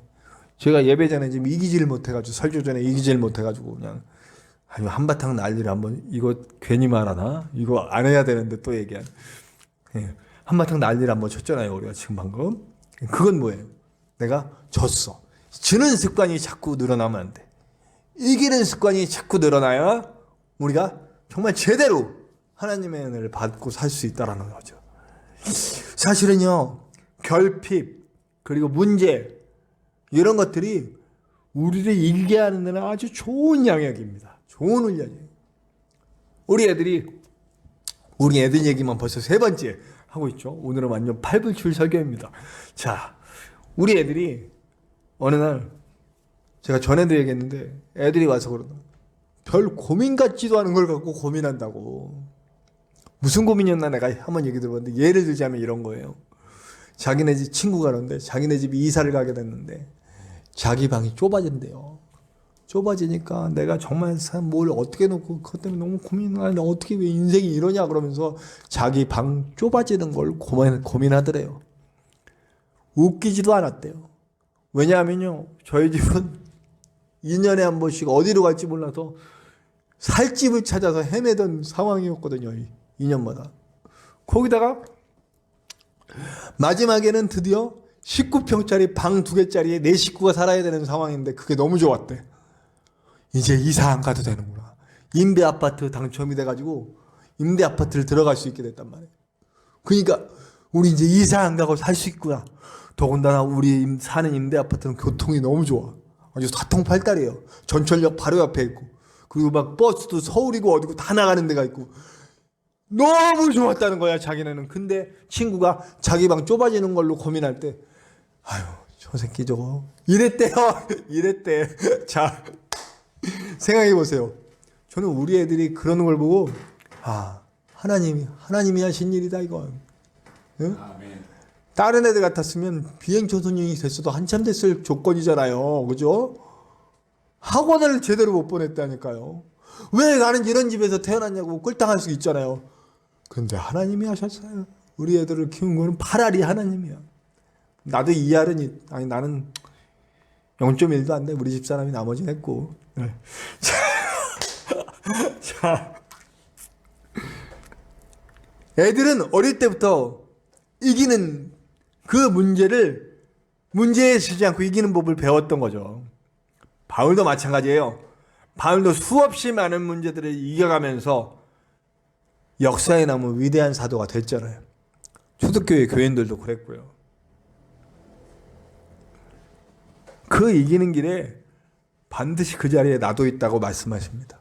제가 예배 전에 지금 이기질 못해가지고 설교 전에 이기질 못해가지고 그냥 아니 한바탕 난리를 한번 이거 괜히 말하나 이거 안 해야 되는데 또 얘기한 예. 한바탕 난리를 한번 쳤잖아요 우리가 지금 방금. 그건 뭐예요? 내가 졌어. 지는 습관이 자꾸 늘어나면 안 돼. 이기는 습관이 자꾸 늘어나야 우리가 정말 제대로 하나님의 은혜를 받고 살 수 있다라는 거죠. 사실은요 결핍 그리고 문제 이런 것들이 우리를 이기게 하는 데는 아주 좋은 양약입니다. 좋은 훈련이에요. 우리 애들 얘기만 벌써 3번째 하고 있죠. 오늘은 완전 팔불출 설교입니다. 자, 우리 애들이 어느 날 제가 전에도 얘기했는데 애들이 와서 그러나 별 고민 같지도 않은 걸 갖고 고민한다고. 무슨 고민이었나 내가 한번 얘기 들어봤는데 예를 들자면 이런 거예요. 자기네 집 친구가 그러는데 자기네 집이 이사를 가게 됐는데 자기 방이 좁아진대요. 좁아지니까 내가 정말 뭘 어떻게 놓고 그것 때문에 너무 고민하는데 어떻게 왜 인생이 이러냐 그러면서 자기 방 좁아지는 걸 고민하더래요. 웃기지도 않았대요. 왜냐하면요 저희 집은 2년에 한 번씩 어디로 갈지 몰라서 살 집을 찾아서 헤매던 상황이었거든요. 2년마다. 거기다가 마지막에는 드디어 19평짜리 방 2개짜리에 4식구가 살아야 되는 상황인데 그게 너무 좋았대. 이제 이사 안 가도 되는구나. 임대 아파트 당첨이 돼가지고 임대 아파트를 들어갈 수 있게 됐단 말이에요. 그러니까 우리 이제 이사 안 가고 살 수 있구나. 더군다나 우리 사는 임대 아파트는 교통이 너무 좋아. 아주 사통팔달이에요. 전철역 바로 옆에 있고 그리고 막 버스도 서울이고 어디고 다 나가는 데가 있고 너무 좋았다는 거야 자기네는. 근데 친구가 자기 방 좁아지는 걸로 고민할 때 아유 저 새끼 저거 이랬대요. 이랬대. 자 생각해 보세요. 저는 우리 애들이 그러는 걸 보고 아 하나님이 하신 일이다 이건. 응? 다른 애들 같았으면 비행초소년이 됐어도 한참 됐을 조건이잖아요. 그죠? 학원을 제대로 못 보냈다니까요. 왜 나는 이런 집에서 태어났냐고 꿀당할 수 있잖아요. 근데 하나님이 하셨어요. 우리 애들을 키운 거는 파라리 하나님이야. 나도 2할은 아니 나는 0.1도 안 돼. 우리 집사람이 나머지는 했고. 네. 자, 애들은 어릴 때부터 이기는 그 문제에 지지 않고 이기는 법을 배웠던 거죠. 바울도 마찬가지예요. 바울도 수없이 많은 문제들을 이겨가면서 역사에 남은 위대한 사도가 됐잖아요. 초대교회 교인들도 그랬고요. 그 이기는 길에 반드시 그 자리에 나도 있다고 말씀하십니다.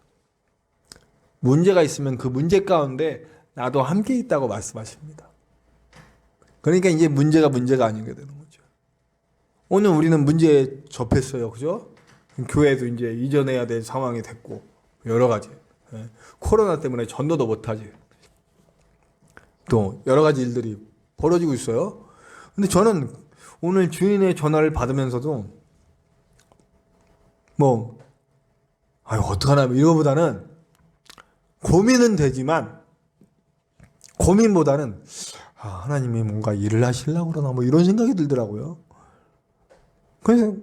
문제가 있으면 그 문제 가운데 나도 함께 있다고 말씀하십니다. 그러니까 이제 문제가 아니게 되는 거죠. 오늘 우리는 문제에 접했어요. 그죠? 교회도 이제 이전해야 될 상황이 됐고 여러 가지. 코로나 때문에 전도도 못하지. 또 여러 가지 일들이 벌어지고 있어요. 근데 저는 오늘 주인의 전화를 받으면서도 어떡하나 이거보다는 고민은 되지만 고민보다는 하나님이 뭔가 일을 하시려고 그러나 이런 생각이 들더라고요. 그래서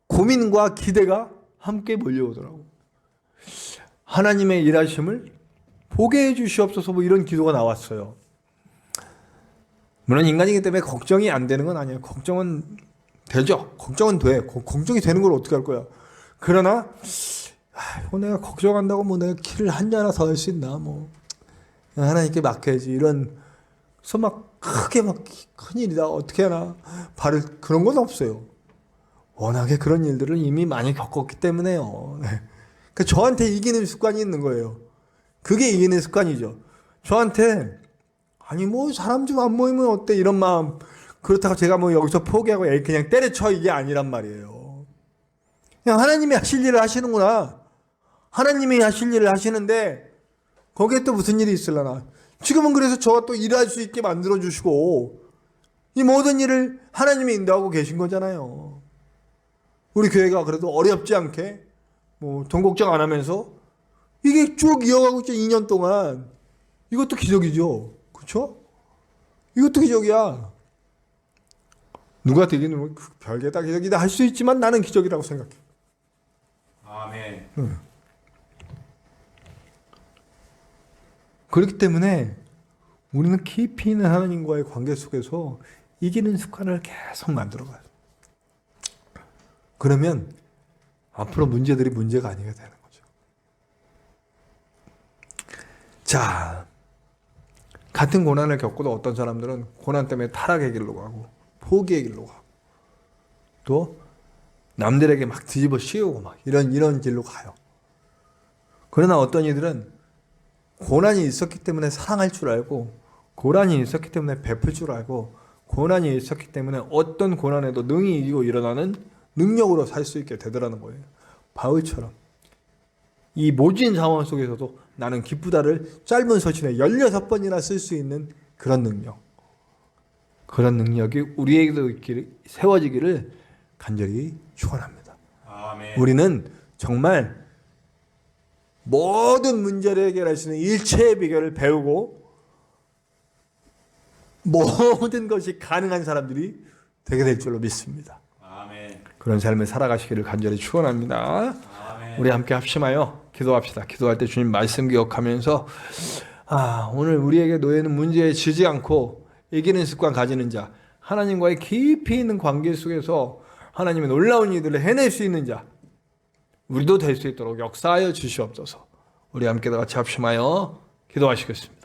고민과 기대가 함께 몰려오더라고요. 하나님의 일하심을 보게 해주시옵소서 이런 기도가 나왔어요. 물론 인간이기 때문에 걱정이 안 되는 건 아니에요. 걱정은 되죠. 걱정은 돼. 걱정이 되는 걸 어떻게 할 거야. 그러나 내가 걱정한다고 내가 키를 한자나 더 할 수 있나 하나님께 맡겨야지 이런 그래서 크게 큰일이다 어떻게 하나 그런 건 없어요. 워낙에 그런 일들을 이미 많이 겪었기 때문에요. 네. 그러니까 저한테 이기는 습관이 있는 거예요. 그게 이기는 습관이죠. 저한테 사람 좀 안 모이면 어때 이런 마음. 그렇다고 제가 여기서 포기하고 그냥 때려쳐 이게 아니란 말이에요. 그냥 하나님이 하실 일을 하시는구나. 하나님이 하실 일을 하시는데 거기에 또 무슨 일이 있으려나. 지금은 그래서 저가 또 일할 수 있게 만들어주시고 이 모든 일을 하나님이 인도하고 계신 거잖아요. 우리 교회가 그래도 어렵지 않게 돈 걱정 안 하면서 이게 쭉 이어가고 있죠. 2년 동안. 이것도 기적이죠. 그렇죠? 이것도 기적이야. 누가 되기는 그 별개다 기적이다 할 수 있지만 나는 기적이라고 생각해. 아멘. 그렇기 때문에 우리는 깊이 있는 하나님과의 관계 속에서 이기는 습관을 계속 만들어가요. 그러면 앞으로 문제들이 문제가 아니게 되는 거죠. 자, 같은 고난을 겪고도 어떤 사람들은 고난 때문에 타락의 길로 가고 포기의 길로 가고 또 남들에게 막 뒤집어 씌우고 막 이런 길로 가요. 그러나 어떤 이들은 고난이 있었기 때문에 사랑할 줄 알고 고난이 있었기 때문에 베풀 줄 알고 고난이 있었기 때문에 어떤 고난에도 능히 이기고 일어나는 능력으로 살 수 있게 되더라는 거예요. 바울처럼 이 모진 상황 속에서도 나는 기쁘다를 짧은 서신에 16번이나 쓸 수 있는 그런 능력, 그런 능력이 우리에게도 세워지기를 간절히 축원합니다. 아멘. 우리는 정말 모든 문제를 해결할 수 있는 일체의 비결을 배우고 모든 것이 가능한 사람들이 되게 될 줄로 믿습니다. 아멘. 그런 삶을 살아가시기를 간절히 축원합니다. 우리 함께 합심하여 기도합시다. 기도할 때 주님 말씀 기억하면서 오늘 우리에게 놓여있는 문제에 지지 않고 이기는 습관 가지는 자, 하나님과의 깊이 있는 관계 속에서 하나님의 놀라운 일들을 해낼 수 있는 자, 우리도 될 수 있도록 역사하여 주시옵소서. 우리 함께 다 같이 합심하여 기도하시겠습니다.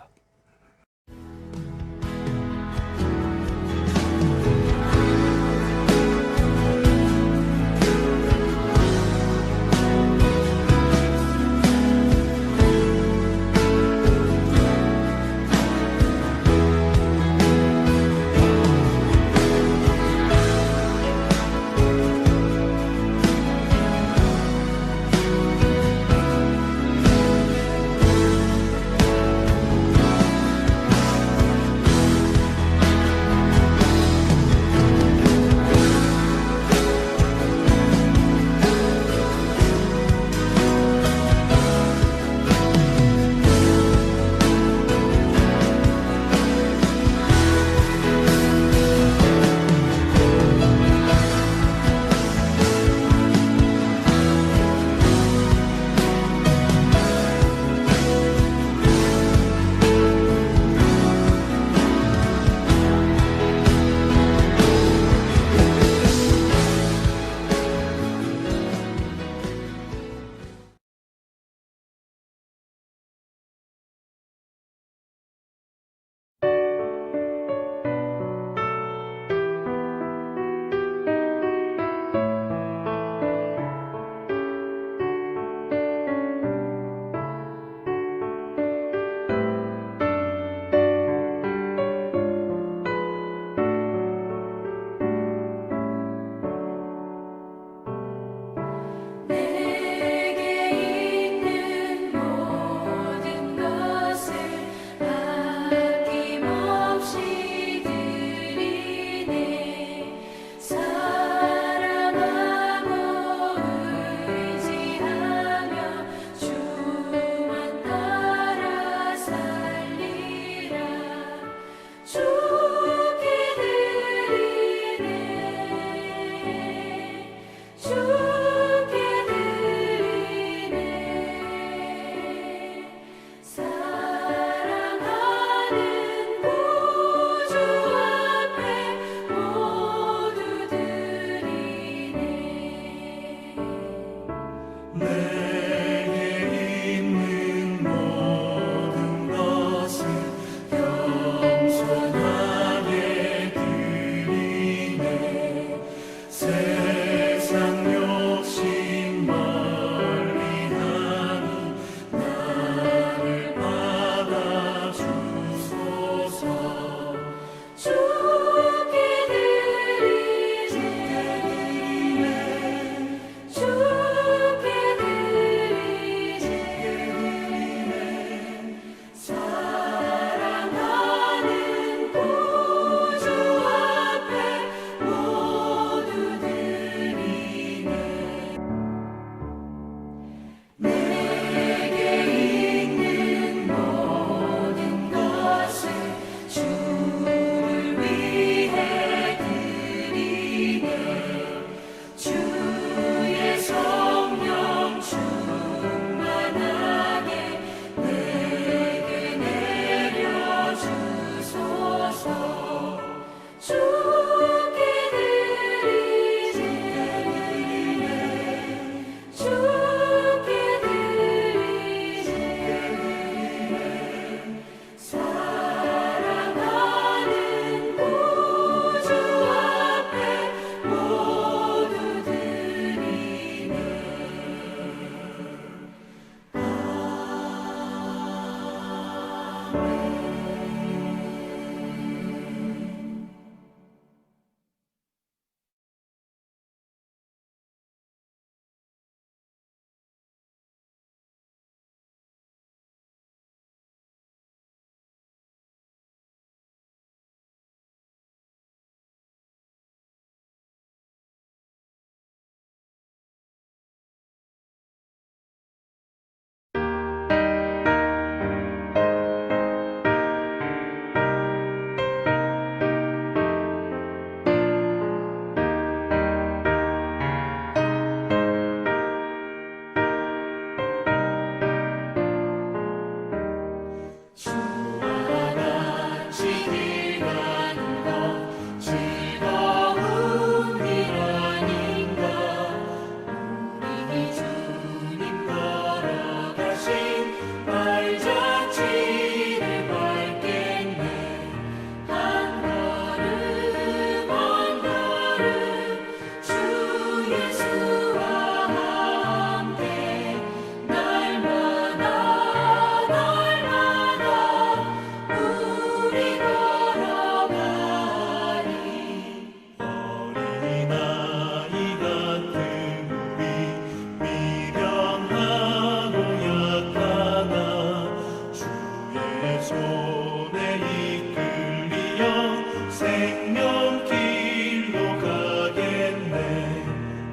생명길로 가겠네.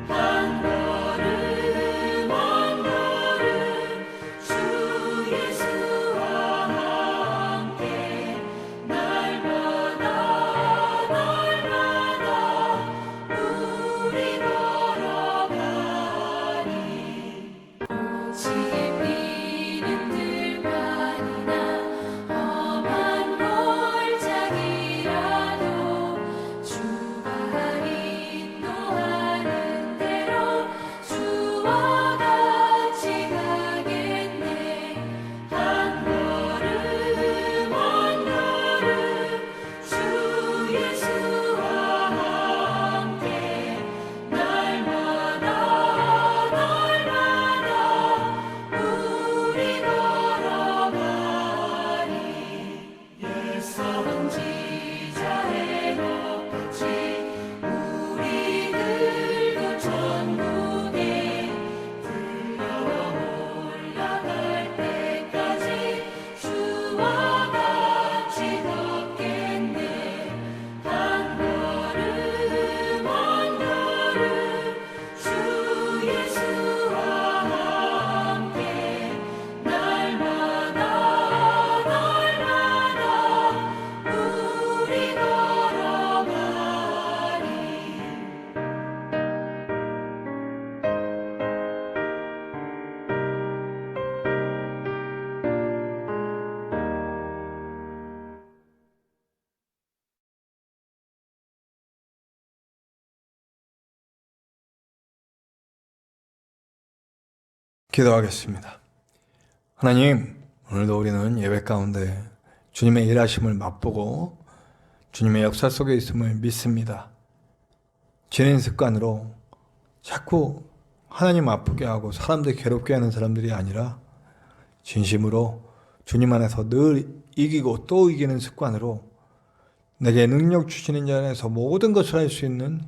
한 걸음 한 걸음 주 예수와 함께 날마다 우리 걸어가리. 오직 비는 들판이나 험한 골짜기라도 주가 인도하는 대로 주와 같이 가겠네. 한 걸음 한 걸음 주 예수와 함께 날마다 우리 걸어가리. 선지자의 높이 우리들도 천국에 올라갈 때까지 주와 같이 걷겠네. 한 걸음 한 걸음 주 예수와 함께 날마다 우리 걸어가리. 기도하겠습니다. 하나님, 오늘도 우리는 예배 가운데 주님의 일하심을 맛보고 주님의 역사 속에 있음을 믿습니다. 지닌 습관으로 자꾸 하나님 아프게 하고 사람들 괴롭게 하는 사람들이 아니라 진심으로 주님 안에서 늘 이기고 또 이기는 습관으로 내게 능력 주시는 자 안에서 모든 것을 할 수 있는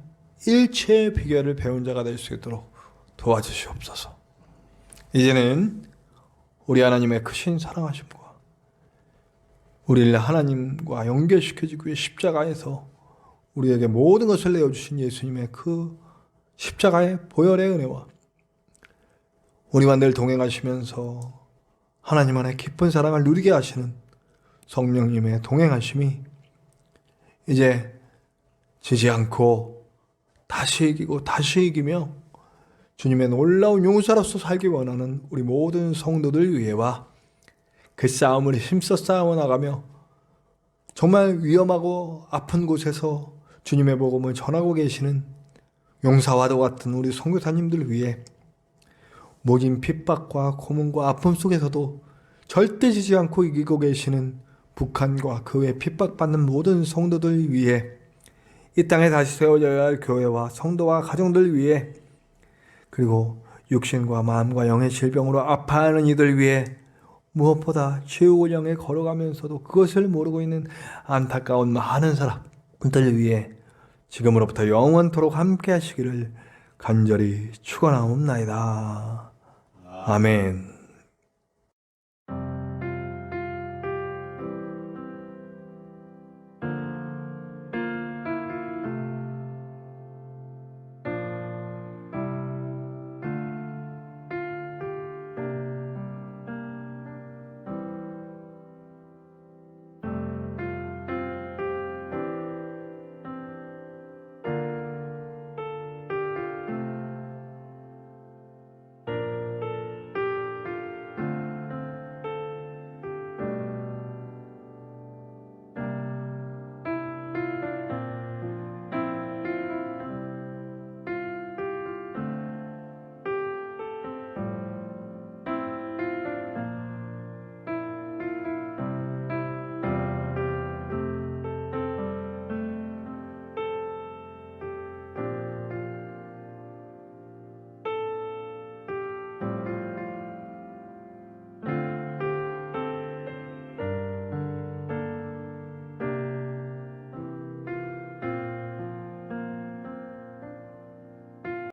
일체의 비결을 배운 자가 될 수 있도록 도와주시옵소서. 이제는 우리 하나님의 크신 사랑하심과 우리를 하나님과 연결시켜주기 위해 십자가에서 우리에게 모든 것을 내어주신 예수님의 그 십자가의 보혈의 은혜와 우리와 늘 동행하시면서 하나님 안에 깊은 사랑을 누리게 하시는 성령님의 동행하심이 이제 지지 않고 다시 이기고 다시 이기며 주님의 놀라운 용사로서 살기 원하는 우리 모든 성도들 위해와 그 싸움을 힘써 싸워 나가며 정말 위험하고 아픈 곳에서 주님의 복음을 전하고 계시는 용사와도 같은 우리 선교사님들 위해 모진 핍박과 고문과 아픔 속에서도 절대 지지 않고 이기고 계시는 북한과 그 외 핍박받는 모든 성도들 위해 이 땅에 다시 세워져야 할 교회와 성도와 가정들 위해 그리고 육신과 마음과 영의 질병으로 아파하는 이들 위해 무엇보다 최후의 영에 걸어가면서도 그것을 모르고 있는 안타까운 많은 사람들 위해 지금으로부터 영원토록 함께 하시기를 간절히 축원하옵나이다. 아멘.